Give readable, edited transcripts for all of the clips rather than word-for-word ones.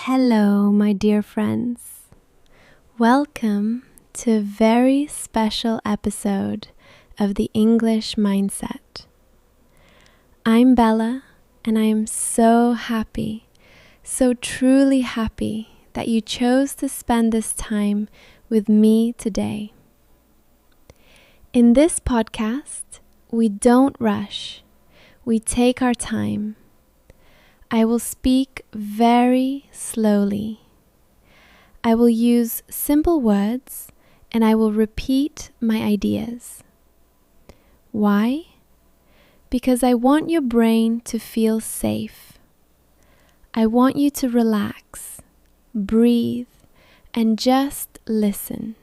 Hello, my dear friends. Welcome to a very special episode of the English Mindset. I'm Bella, and I am so happy, so truly happy that you chose to spend this time with me today. In this podcast, we don't rush, we take our time. I will speak very slowly. I will use simple words and I will repeat my ideas. Why? Because I want your brain to feel safe. I want you to relax, breathe, and just listen.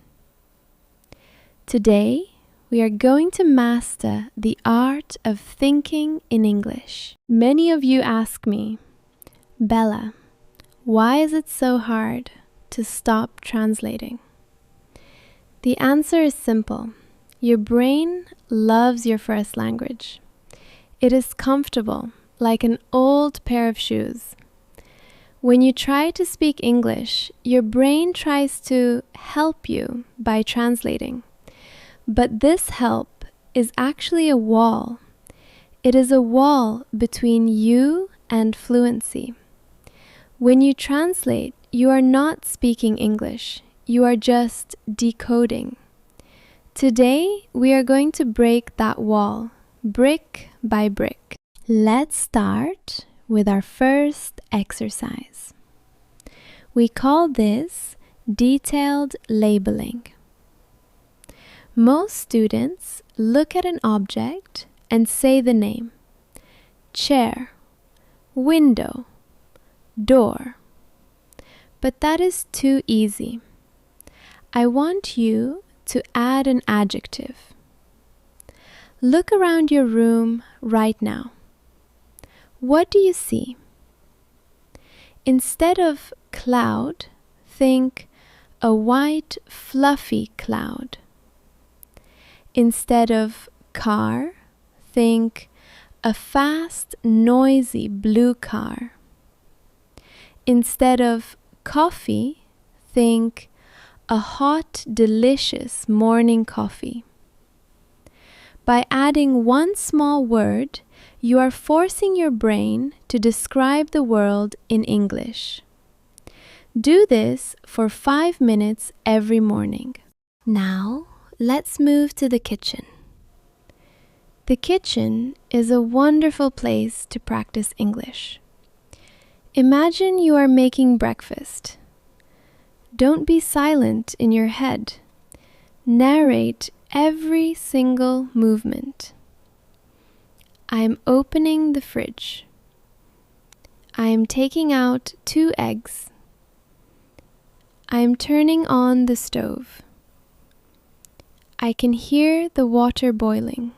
Today, we are going to master the art of thinking in English. Many of you ask me, Bella, why is it so hard to stop translating? The answer is simple. Your brain loves your first language. It is comfortable, like an old pair of shoes. When you try to speak English, your brain tries to help you by translating. But this help is actually a wall. It is a wall between you and fluency. When you translate, you are not speaking English. You are just decoding. Today, we are going to break that wall, brick by brick. Let's start with our first exercise. We call this detailed labeling. Most students look at an object and say the name: chair, window, door. But that is too easy. I want you to add an adjective. Look around your room right now. What do you see? Instead of cloud, think a white, fluffy cloud. Instead of car, think a fast, noisy blue car. Instead of coffee, think a hot, delicious morning coffee. By adding one small word, you are forcing your brain to describe the world in English. Do this for 5 minutes every morning. Now, let's move to the kitchen. The kitchen is a wonderful place to practice English. Imagine you are making breakfast. Don't be silent in your head. Narrate every single movement. I am opening the fridge. I am taking out 2 eggs. I am turning on the stove. I can hear the water boiling.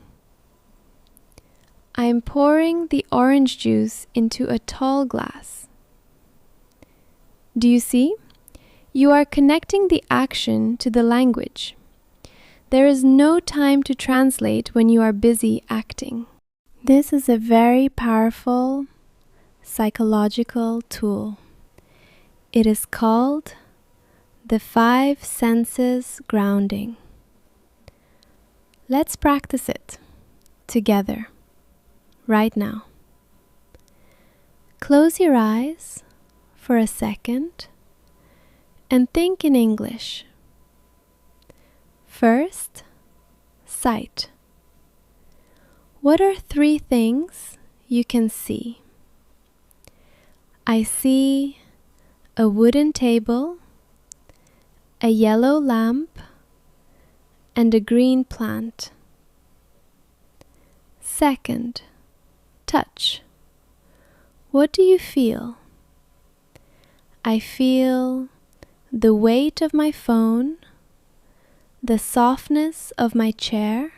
I am pouring the orange juice into a tall glass. Do you see? You are connecting the action to the language. There is no time to translate when you are busy acting. This is a very powerful psychological tool. It is called the 5 senses grounding. Let's practice it together right now. Close your eyes for a second and think in English. First, sight. What are 3 things you can see? I see a wooden table, a yellow lamp, and a green plant. Second, touch. What do you feel? I feel the weight of my phone, the softness of my chair,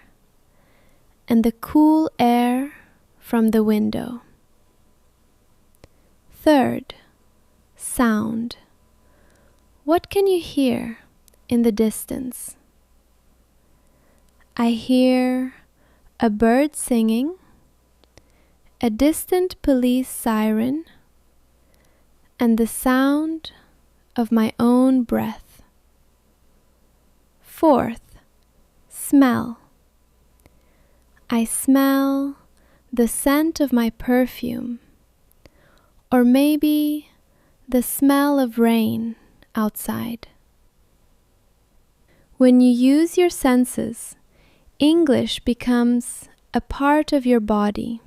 and the cool air from the window. Third, sound. What can you hear in the distance? I hear a bird singing, a distant police siren, and the sound of my own breath. 4th, smell. I smell the scent of my perfume, or maybe the smell of rain outside. When you use your senses, English becomes a part of your body.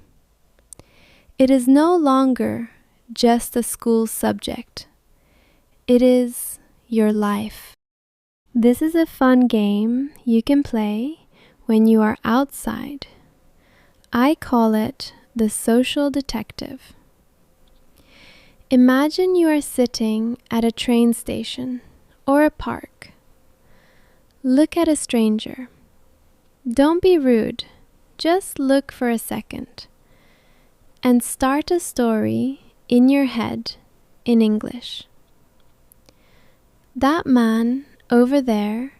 It is no longer just a school subject. It is your life. This is a fun game you can play when you are outside. I call it the social detective. Imagine you are sitting at a train station or a park. Look at a stranger. Don't be rude. Just look for a second and start a story in your head in English. That man over there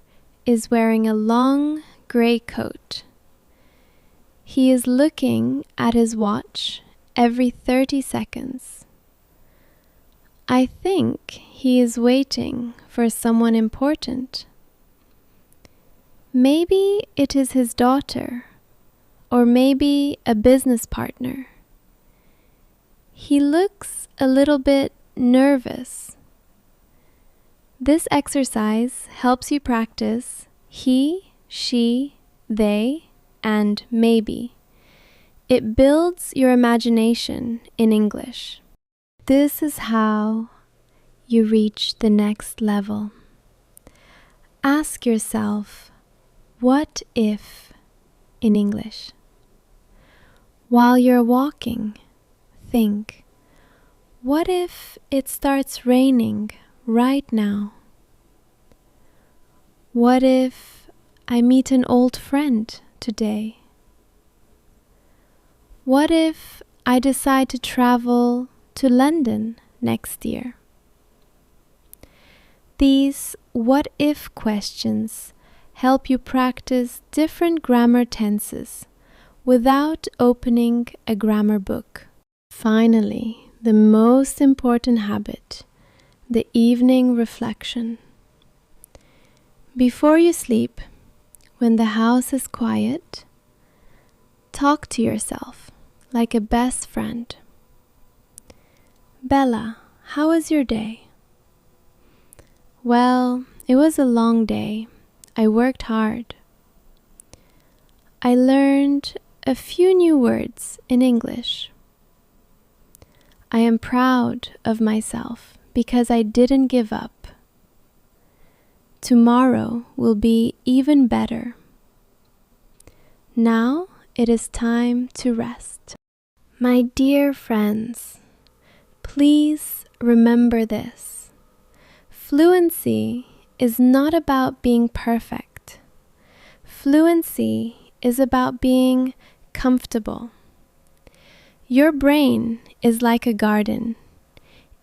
is wearing a long gray coat. He is looking at his watch every 30 seconds. I think he is waiting for someone important. Maybe it is his daughter, or maybe a business partner. He looks a little bit nervous. This exercise helps you practice he, she, they, and maybe. It builds your imagination in English. This is how you reach the next level. Ask yourself, what if in English? While you're walking, think, what if it starts raining right now? What if I meet an old friend today? What if I decide to travel to London next year? These what-if questions help you practice different grammar tenses without opening a grammar book. Finally, the most important habit, the evening reflection. Before you sleep, when the house is quiet, talk to yourself like a best friend. Bella, how was your day? Well, it was a long day. I worked hard. I learned a few new words in English. I am proud of myself because I didn't give up. Tomorrow will be even better. Now it is time to rest. My dear friends, please remember this. Fluency is not about being perfect. Fluency is about being comfortable. Your brain is like a garden.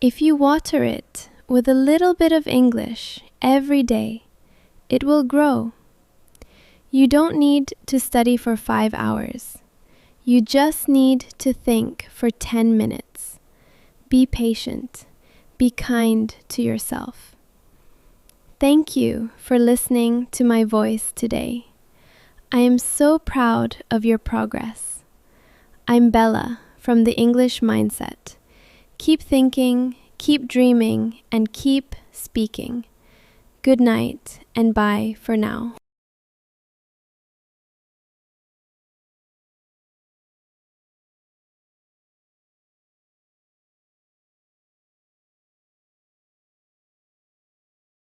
If you water it with a little bit of English every day, it will grow. You don't need to study for 5 hours. You just need to think for 10 minutes. Be patient. Be kind to yourself. Thank you for listening to my voice today. I am so proud of your progress. I'm Bella from the English Mindset. Keep thinking, keep dreaming, and keep speaking. Good night and bye for now.